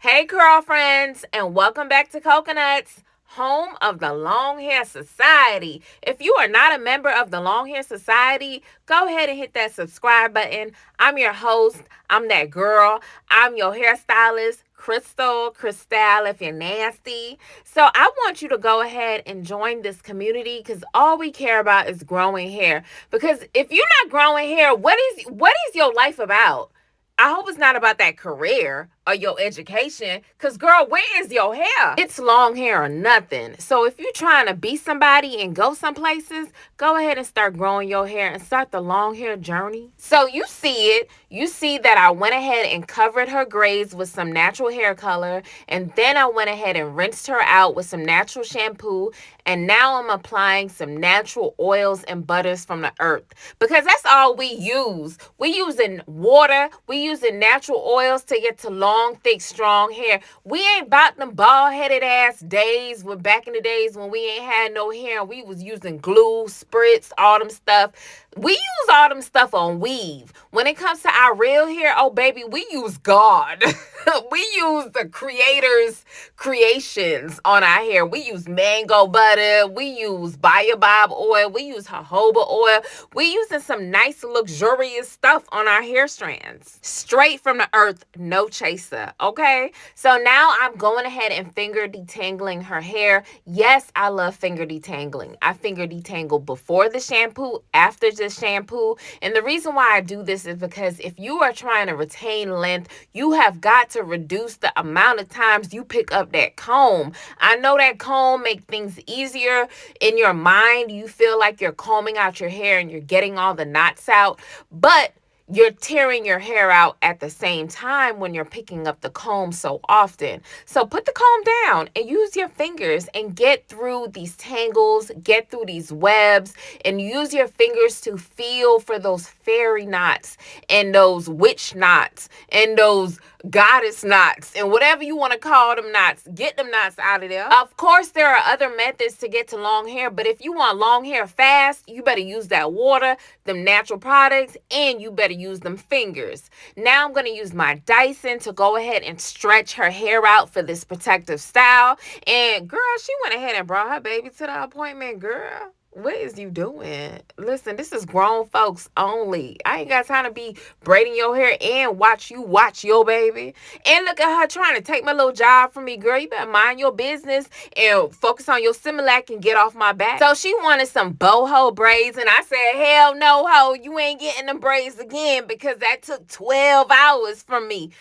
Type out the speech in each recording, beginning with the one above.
Hey, girlfriends, and welcome back to Cocaknotz, home of the Long Hair Society. If you are not a member of the Long Hair Society, go ahead and hit that subscribe button. I'm your host. I'm that girl. I'm your hairstylist, Crystal, if you're nasty. So I want you to go ahead and join this community because all we care about is growing hair. Because if you're not growing hair, what is your life about? I hope it's not about that career or your education, because girl, where is your hair? It's long hair or nothing. So if you're trying to be somebody and go some places, go ahead and start growing your hair and start the long hair journey. So you see it. You see that I went ahead and covered her grades with some natural hair color, and then I went ahead and rinsed her out with some natural shampoo, and now I'm applying some natural oils and butters from the earth, because that's all we use. We using water, we using natural oils to get to long, thick, strong hair. We ain't about them bald-headed ass days when back in the days when we ain't had no hair and we was using glue, spritz, all them stuff. We use all them stuff on weave. When it comes to our real hair, oh baby, we use God. We use the creator's creations on our hair. We use mango butter. We use baobab oil. We use jojoba oil. We using some nice luxurious stuff on our hair strands. Straight from the earth, no chaser, okay? So now I'm going ahead and finger detangling her hair. Yes, I love finger detangling. I finger detangle before the shampoo, after the shampoo. And the reason why I do this is because if you are trying to retain length, you have got to reduce the amount of times you pick up that comb. I know that comb make things easier in your mind. You feel like you're combing out your hair and you're getting all the knots out, but you're tearing your hair out at the same time when you're picking up the comb so often. So put the comb down and use your fingers and get through these tangles, get through these webs, and use your fingers to feel for those fairy knots and those witch knots and those goddess knots and whatever you want to call them knots. Get them knots out of there. Of course, there are other methods to get to long hair, but if you want long hair fast, you better use that water, them natural products, and you better use them fingers. Now I'm going to use my Dyson to go ahead and stretch her hair out for this protective style. And girl, she went ahead and brought her baby to the appointment, girl. What is you doing? Listen, this is grown folks only. I ain't got time to be braiding your hair and watch you watch your baby. And look at her trying to take my little job from me, girl. You better mind your business and focus on your Similac and get off my back. So she wanted some boho braids, and I said, hell no, ho. You ain't getting them braids again because that took 12 hours from me.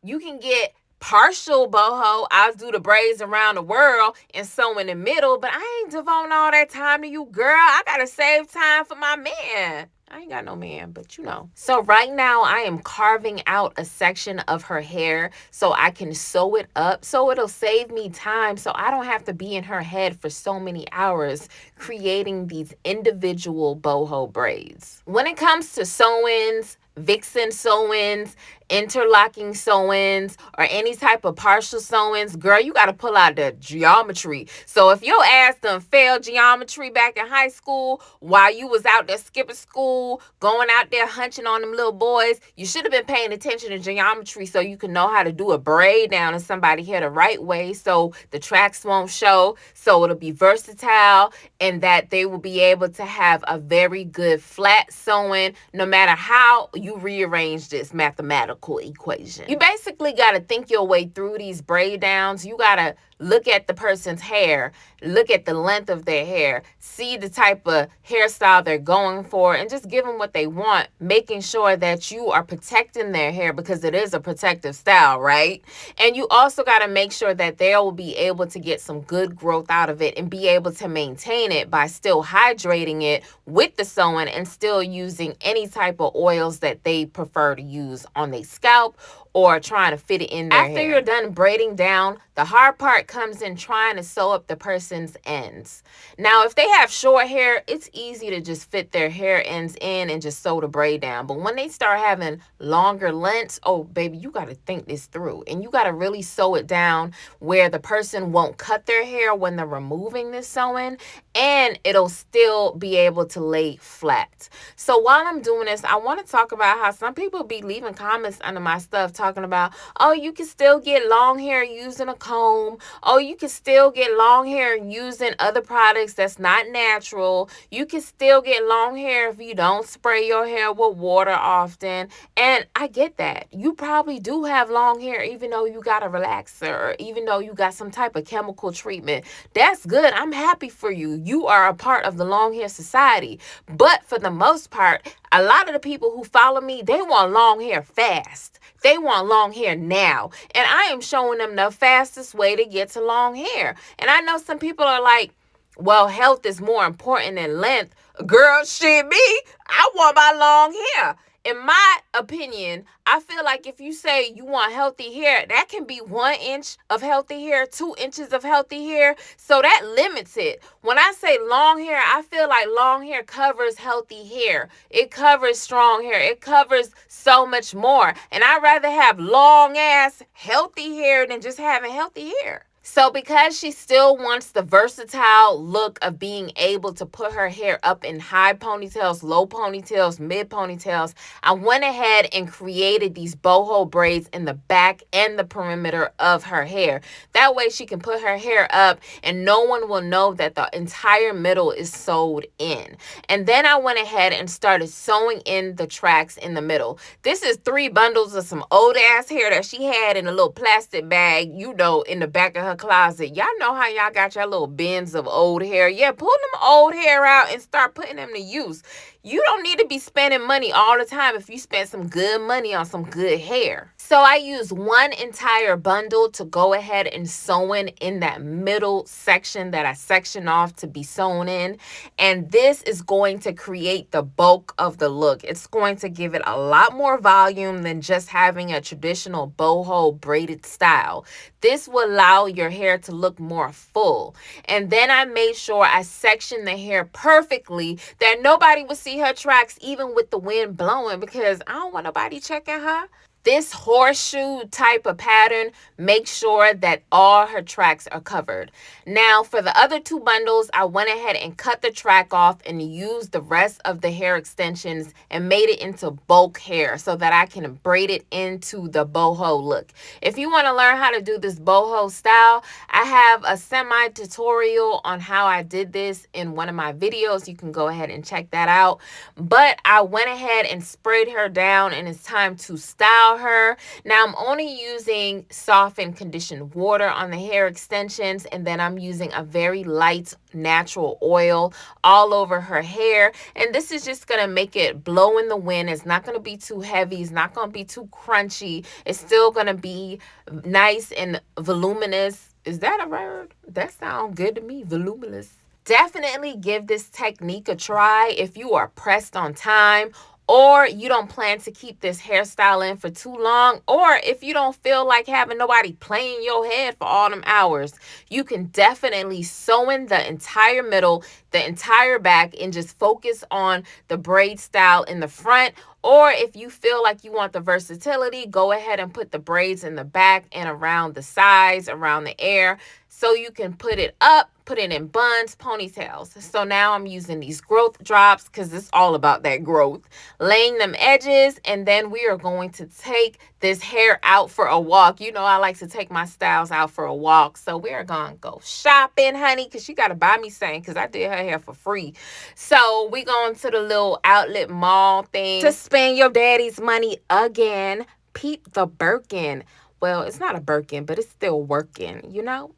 You can get partial boho. I'll do the braids around the world and sew in the middle, but I ain't devoting all that time to you, girl. I gotta save time for my man. I ain't got no man, but you know. So right now I am carving out a section of her hair so I can sew it up, so it'll save me time, so I don't have to be in her head for so many hours creating these individual boho braids. When it comes to sew-ins, vixen sew-ins, interlocking sew-ins, or any type of partial sew-ins, girl, you got to pull out the geometry. So if your ass done failed geometry back in high school while you was out there skipping school, going out there hunching on them little boys, you should have been paying attention to geometry so you can know how to do a braid down in somebody's hair the right way so the tracks won't show, so it'll be versatile, and that they will be able to have a very good flat sewing no matter how you rearrange this mathematical equation. You basically got to think your way through these braid downs. You got to look at the person's hair, look at the length of their hair, see the type of hairstyle they're going for, and just give them what they want, making sure that you are protecting their hair because it is a protective style, right? And you also got to make sure that they will be able to get some good growth out of it and be able to maintain it by still hydrating it with the sewing and still using any type of oils that they prefer to use on their scalp or trying to fit it in their hair. After you're done braiding down, the hard part comes in trying to sew up the person's ends. Now, if they have short hair, it's easy to just fit their hair ends in and just sew the braid down. But when they start having longer lengths, oh, baby, you got to think this through. And you got to really sew it down where the person won't cut their hair when they're removing this sewing, and it'll still be able to lay flat. So while I'm doing this, I want to talk about how some people be leaving comments under my stuff talking talking about, oh, you can still get long hair using a comb. Oh, you can still get long hair using other products that's not natural. You can still get long hair if you don't spray your hair with water often. And I get that. You probably do have long hair even though you got a relaxer or even though you got some type of chemical treatment. That's good. I'm happy for you. You are a part of the long hair society. But for the most part, a lot of the people who follow me, they want long hair fast. They want long hair now. And I am showing them the fastest way to get to long hair. And I know some people are like, well, health is more important than length. Girl, shit, me, I want my long hair. In my opinion, I feel like if you say you want healthy hair, that can be 1 inch of healthy hair, 2 inches of healthy hair. So that limits it. When I say long hair, I feel like long hair covers healthy hair. It covers strong hair. It covers so much more. And I'd rather have long ass healthy hair than just having healthy hair. So because she still wants the versatile look of being able to put her hair up in high ponytails, low ponytails, mid ponytails, I went ahead and created these boho braids in the back and the perimeter of her hair. That way she can put her hair up and no one will know that the entire middle is sewed in. And then I went ahead and started sewing in the tracks in the middle. This is 3 bundles of some old ass hair that she had in a little plastic bag, in the back of her closet. Y'all know how y'all got your little bins of old hair. Yeah, pull them old hair out and start putting them to use. You don't need to be spending money all the time if you spend some good money on some good hair. So I use 1 entire bundle to go ahead and sew in that middle section that I section off to be sewn in. And this is going to create the bulk of the look. It's going to give it a lot more volume than just having a traditional boho braided style. This will allow your hair to look more full. And then I made sure I sectioned the hair perfectly that nobody would see her tracks even with the wind blowing, because I don't want nobody checking her. This horseshoe type of pattern makes sure that all her tracks are covered. Now, for the other 2 bundles, I went ahead and cut the track off and used the rest of the hair extensions and made it into bulk hair so that I can braid it into the boho look. If you want to learn how to do this boho style, I have a semi tutorial on how I did this in one of my videos. You can go ahead and check that out. But I went ahead and sprayed her down and it's time to style her. Now I'm only using soft and conditioned water on the hair extensions, and then I'm using a very light natural oil all over her hair, and this is just gonna make it blow in the wind. It's not gonna be too heavy, it's not gonna be too crunchy, it's still gonna be nice and voluminous. Is that a word? That sounds good to me, voluminous. Definitely give this technique a try if you are pressed on time, or you don't plan to keep this hairstyle in for too long, or if you don't feel like having nobody playing your head for all them hours. You can definitely sew in the entire middle, the entire back, and just focus on the braid style in the front. Or if you feel like you want the versatility, go ahead and put the braids in the back and around the sides, around the ear, so you can put it up, put it in buns, ponytails. So now I'm using these growth drops because it's all about that growth. Laying them edges, and then we are going to take this hair out for a walk. You know I like to take my styles out for a walk. So we're going to go shopping, honey, because she got to buy me something because I did her hair for free. So we going to the little outlet mall thing to spend your daddy's money again. Peep the Birkin. Well, it's not a Birkin, but it's still working, you know?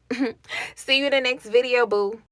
See you in the next video, boo.